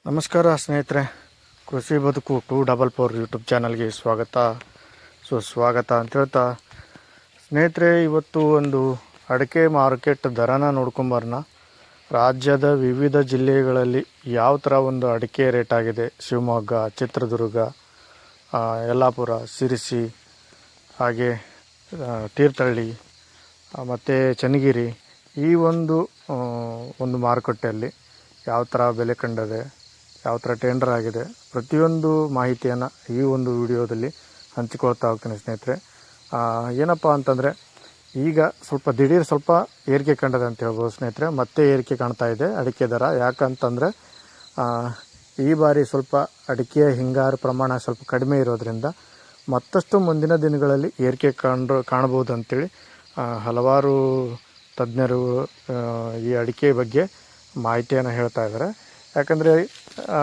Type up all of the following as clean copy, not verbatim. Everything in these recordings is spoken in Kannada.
ನಮಸ್ಕಾರ ಸ್ನೇಹಿತರೆ, ಕೃಷಿ ಬದುಕು 244 ಯೂಟ್ಯೂಬ್ ಚಾನಲ್ಗೆ ಸುಸ್ವಾಗತ ಅಂತ ಹೇಳ್ತಾ ಸ್ನೇಹಿತರೆ, ಇವತ್ತು ಒಂದು ಅಡಿಕೆ ಮಾರ್ಕೆಟ್ ದರನ ನೋಡ್ಕೊಂಬರೋಣ. ರಾಜ್ಯದ ವಿವಿಧ ಜಿಲ್ಲೆಗಳಲ್ಲಿ ಯಾವ ಥರ ಒಂದು ಅಡಿಕೆ ರೇಟ್ ಆಗಿದೆ. ಶಿವಮೊಗ್ಗ, ಚಿತ್ರದುರ್ಗ, ಯಲ್ಲಾಪುರ, ಶಿರಸಿ, ಹಾಗೆ ತೀರ್ಥಹಳ್ಳಿ ಮತ್ತು ಚನ್ನಗಿರಿ, ಈ ಒಂದು ಮಾರುಕಟ್ಟೆಯಲ್ಲಿ ಯಾವ ಥರ ಬೆಲೆ ಕಂಡಿದೆ, ಯಾವ ಥರ ಟೆಂಡರ್ ಆಗಿದೆ, ಪ್ರತಿಯೊಂದು ಮಾಹಿತಿಯನ್ನು ಈ ಒಂದು ವಿಡಿಯೋದಲ್ಲಿ ಹಂಚಿಕೊಳ್ತಾ ಹೋಗ್ತೀನಿ ಸ್ನೇಹಿತರೆ. ಏನಪ್ಪ ಅಂತಂದರೆ, ಈಗ ಸ್ವಲ್ಪ ಏರಿಕೆ ಕಂಡಿದೆ ಅಂತ ಹೇಳ್ಬೋದು ಸ್ನೇಹಿತರೆ. ಮತ್ತೆ ಏರಿಕೆ ಕಾಣ್ತಾ ಇದೆ ಅಡಿಕೆ ದರ. ಯಾಕಂತಂದರೆ ಈ ಬಾರಿ ಸ್ವಲ್ಪ ಅಡಿಕೆಯ ಹಿಂಗಾರು ಪ್ರಮಾಣ ಸ್ವಲ್ಪ ಕಡಿಮೆ ಇರೋದರಿಂದ ಮತ್ತಷ್ಟು ಮುಂದಿನ ದಿನಗಳಲ್ಲಿ ಏರಿಕೆ ಕಾಣ್ಬೋದು ಅಂಥೇಳಿ ಹಲವಾರು ತಜ್ಞರು ಈ ಅಡಿಕೆ ಬಗ್ಗೆ ಮಾಹಿತಿಯನ್ನು ಹೇಳ್ತಾ ಇದ್ದಾರೆ. ಯಾಕಂದರೆ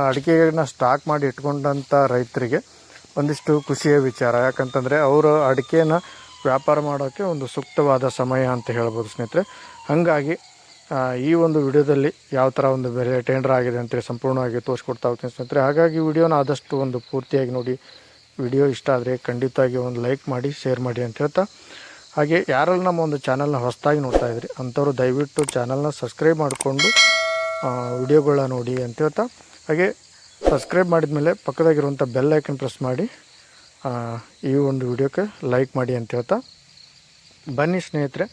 ಅಡಿಕೆನ ಸ್ಟಾಕ್ ಮಾಡಿ ಇಟ್ಕೊಂಡಂಥ ರೈತರಿಗೆ ಒಂದಿಷ್ಟು ಖುಷಿಯ ವಿಚಾರ. ಯಾಕಂತಂದರೆ ಅವರು ಅಡಿಕೆನ ವ್ಯಾಪಾರ ಮಾಡೋಕ್ಕೆ ಒಂದು ಸೂಕ್ತವಾದ ಸಮಯ ಅಂತ ಹೇಳ್ಬೋದು ಸ್ನೇಹಿತರೆ. ಹಾಗಾಗಿ ಈ ಒಂದು ವಿಡಿಯೋದಲ್ಲಿ ಯಾವ ಥರ ಒಂದು ಬೆಲೆ ಟೆಂಡರ್ ಆಗಿದೆ ಅಂತೇಳಿ ಸಂಪೂರ್ಣವಾಗಿ ತೋರಿಸ್ಕೊಡ್ತಾ ಹೋಗ್ತೀನಿ ಸ್ನೇಹಿತರೆ. ಹಾಗಾಗಿ ವಿಡಿಯೋನ ಆದಷ್ಟು ಒಂದು ಪೂರ್ತಿಯಾಗಿ ನೋಡಿ. ವಿಡಿಯೋ ಇಷ್ಟ ಆದರೆ ಖಂಡಿತವಾಗಿ ಒಂದು ಲೈಕ್ ಮಾಡಿ, ಶೇರ್ ಮಾಡಿ ಅಂತ ಹೇಳ್ತಾ, ಹಾಗೆ ಯಾರೆಲ್ಲ ನಮ್ಮ ಒಂದು ಚಾನಲ್ನ ಹೊಸದಾಗಿ ನೋಡ್ತಾ ಇದ್ರಿ ಅಂಥವ್ರು ದಯವಿಟ್ಟು ಚಾನಲ್ನ ಸಬ್ಸ್ಕ್ರೈಬ್ ಮಾಡಿಕೊಂಡು ವಿಡಿಯೋಗಳನ್ನ ನೋಡಿ ಅಂತ ಹೇಳ್ತಾ, ಹಾಗೆ ಸಬ್ಸ್ಕ್ರೈಬ್ ಮಾಡಿದ ಮೇಲೆ ಪಕ್ಕದಾಗಿರುವಂಥ ಬೆಲ್ ಐಕನ್ ಪ್ರೆಸ್ ಮಾಡಿ ಈ ಒಂದು ವಿಡಿಯೋಕ್ಕೆ ಲೈಕ್ ಮಾಡಿ ಅಂತ ಹೇಳ್ತಾ, ಬನ್ನಿ ಸ್ನೇಹಿತರೆ,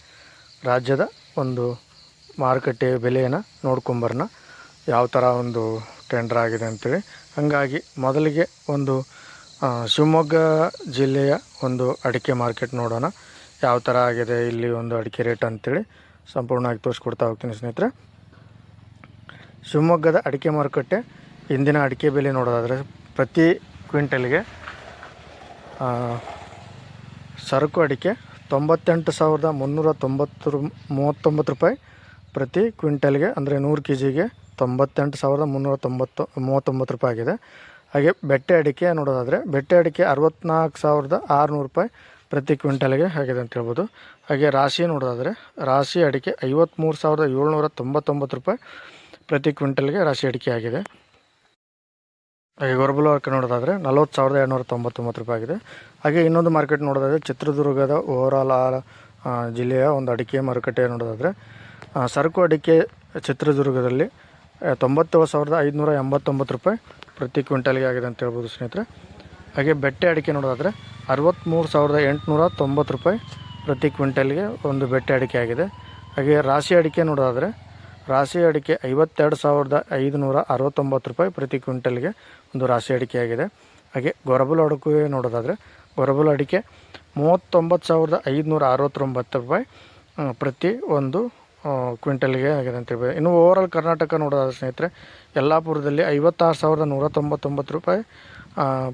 ರಾಜ್ಯದ ಒಂದು ಮಾರುಕಟ್ಟೆ ಬೆಲೆಯನ್ನು ನೋಡ್ಕೊಂಬರೋಣ. ಯಾವ ಥರ ಒಂದು ಟೆಂಡರ್ ಆಗಿದೆ ಅಂಥೇಳಿ. ಹಾಗಾಗಿ ಮೊದಲಿಗೆ ಒಂದು ಶಿವಮೊಗ್ಗ ಜಿಲ್ಲೆಯ ಒಂದು ಅಡಿಕೆ ಮಾರ್ಕೆಟ್ ನೋಡೋಣ. ಯಾವ ಥರ ಆಗಿದೆ ಇಲ್ಲಿ ಒಂದು ಅಡಿಕೆ ರೇಟ್ ಅಂಥೇಳಿ ಸಂಪೂರ್ಣವಾಗಿ ತೋರಿಸ್ಕೊಡ್ತಾ ಹೋಗ್ತೀನಿ ಸ್ನೇಹಿತರೆ. ಶಿವಮೊಗ್ಗದ ಅಡಿಕೆ ಮಾರುಕಟ್ಟೆ ಇಂದಿನ ಅಡಿಕೆ ಬೆಲೆ ನೋಡೋದಾದರೆ, ಪ್ರತಿ ಕ್ವಿಂಟಲ್ಗೆ ಸರಕು ಅಡಿಕೆ 98,339 ರೂಪಾಯಿ ಪ್ರತಿ ಕ್ವಿಂಟಲ್ಗೆ, ಅಂದರೆ 100 ಕೆ ಜಿಗೆ 98,339 ರೂಪಾಯಿ ಆಗಿದೆ. ಹಾಗೆ ಬೆಟ್ಟೆ ಅಡಿಕೆ ನೋಡೋದಾದರೆ, ಬೆಟ್ಟೆ ಅಡಿಕೆ 64,600 ರೂಪಾಯಿ ಪ್ರತಿ ಕ್ವಿಂಟಲ್ಗೆ ಆಗಿದೆ ಅಂತ ಹೇಳ್ಬೋದು. ಹಾಗೆ ರಾಶಿ ನೋಡೋದಾದರೆ, ರಾಶಿ ಅಡಿಕೆ 53,799 ರೂಪಾಯಿ ಪ್ರತಿ ಕ್ವಿಂಟಲ್ಗೆ ರಾಶಿ ಅಡಿಕೆ ಆಗಿದೆ. ಹಾಗೆ ಗೊರಬಲು ಅಡಿಕೆ ನೋಡೋದಾದರೆ 40,299 ರೂಪಾಯಿ ಆಗಿದೆ. ಹಾಗೆ ಇನ್ನೊಂದು ಮಾರ್ಕೆಟ್ ನೋಡೋದಾದರೆ, ಚಿತ್ರದುರ್ಗದ ಓವರಾಲ್ ಜಿಲ್ಲೆಯ ಒಂದು ಅಡಿಕೆ ಮಾರುಕಟ್ಟೆ ನೋಡೋದಾದರೆ, ಸರಕು ಅಡಿಕೆ ಚಿತ್ರದುರ್ಗದಲ್ಲಿ 97,589 ರೂಪಾಯಿ ಪ್ರತಿ ಕ್ವಿಂಟಲ್ಗೆ ಆಗಿದೆ ಅಂತ ಹೇಳ್ಬೋದು ಸ್ನೇಹಿತರೆ. ಹಾಗೆ ಬೆಟ್ಟೆ ಅಡಿಕೆ ನೋಡೋದಾದರೆ 63,890 ರೂಪಾಯಿ ಪ್ರತಿ ಕ್ವಿಂಟಲ್ಗೆ ಒಂದು ಬೆಟ್ಟೆ ಅಡಿಕೆ ಆಗಿದೆ. ಹಾಗೆ ರಾಶಿ ಅಡಿಕೆ ನೋಡೋದಾದರೆ, ರಾಶಿ ಅಡಿಕೆ 52,569 ರೂಪಾಯಿ ಪ್ರತಿ ಕ್ವಿಂಟಲ್ಗೆ ಒಂದು ರಾಶಿ ಅಡಿಕೆ ಆಗಿದೆ. ಹಾಗೆ ಗೊರಬಲು ಅಡಿಕೆ ನೋಡೋದಾದರೆ, ಗೊರಬಲು ಅಡಿಕೆ 39,569 ರೂಪಾಯಿ ಪ್ರತಿ ಒಂದು ಕ್ವಿಂಟಲ್ಗೆ ಆಗಿದೆ ಅಂತ ಹೇಳ್ಬೋದು. ಇನ್ನು ಓವರಾಲ್ ಕರ್ನಾಟಕ ನೋಡೋದಾದ್ರೆ ಸ್ನೇಹಿತರೆ, ಯಲ್ಲಾಪುರದಲ್ಲಿ 56,199 ರೂಪಾಯಿ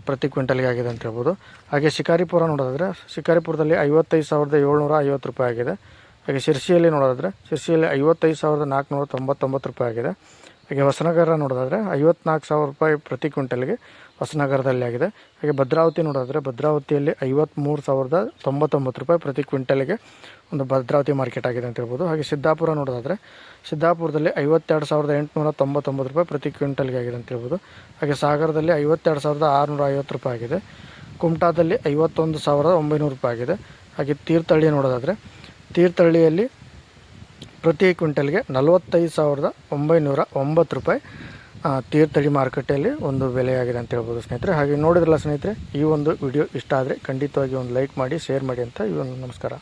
ಪ್ರತಿ ಕ್ವಿಂಟಲ್ಗೆ ಆಗಿದೆ ಅಂತ ಹೇಳ್ಬೋದು. ಹಾಗೆ ಶಿಕಾರಿಪುರ ನೋಡೋದಾದರೆ, ಶಿಕಾರಿಪುರದಲ್ಲಿ 55,750 ರೂಪಾಯಿ ಆಗಿದೆ. ಹಾಗೆ ಶಿರಸಿಯಲ್ಲಿ ನೋಡೋದಾದರೆ, ಶಿರಸಿಯಲ್ಲಿ 55,499 ರೂಪಾಯಿ ಆಗಿದೆ. ಹಾಗೆ ಹೊಸನಗರ ನೋಡೋದಾದರೆ 54,000 ರೂಪಾಯಿ ಪ್ರತಿ ಕ್ವಿಂಟಲ್ಗೆ ಹೊಸನಗರದಲ್ಲಿ ಆಗಿದೆ. ಹಾಗೆ ಭದ್ರಾವತಿ ನೋಡೋದಾದರೆ, ಭದ್ರಾವತಿಯಲ್ಲಿ 53,099 ರೂಪಾಯಿ ಪ್ರತಿ ಕ್ವಿಂಟಲ್ಗೆ ಒಂದು ಭದ್ರಾವತಿ ಮಾರ್ಕೆಟ್ ಆಗಿದೆ ಅಂತ ಹೇಳ್ಬೋದು. ಹಾಗೆ ಸಿದ್ದಾಪುರ ನೋಡೋದಾದರೆ, ಸಿದ್ದಾಪುರದಲ್ಲಿ 52,899 ರೂಪಾಯಿ ಪ್ರತಿ ಕ್ವಿಂಟಲ್ಗೆ ಆಗಿದೆ ಅಂತ ಹೇಳ್ಬೋದು. ಹಾಗೆ ಸಾಗರದಲ್ಲಿ 52,650 ರೂಪಾಯಿ ಆಗಿದೆ. ಕುಮಟಾದಲ್ಲಿ 51,900 ರೂಪಾಯಿ ಆಗಿದೆ. ಹಾಗೆ ತೀರ್ಥಹಳ್ಳಿ ನೋಡೋದಾದರೆ, ತೀರ್ಥಹಳ್ಳಿಯಲ್ಲಿ ಪ್ರತಿ ಕ್ವಿಂಟಲ್ಗೆ 45,909 ರೂಪಾಯಿ ತೀರ್ಥಹಳ್ಳಿ ಮಾರುಕಟ್ಟೆಯಲ್ಲಿ ಒಂದು ಬೆಲೆಯಾಗಿದೆ ಅಂತ ಹೇಳ್ಬೋದು ಸ್ನೇಹಿತರೆ. ಹಾಗೆ ನೋಡಿದ್ರಲ್ಲ ಸ್ನೇಹಿತರೆ, ಈ ಒಂದು ವಿಡಿಯೋ ಇಷ್ಟ ಆದರೆ ಖಂಡಿತವಾಗಿ ಒಂದು ಲೈಕ್ ಮಾಡಿ, ಶೇರ್ ಮಾಡಿ ಅಂತ ನಮಸ್ಕಾರ.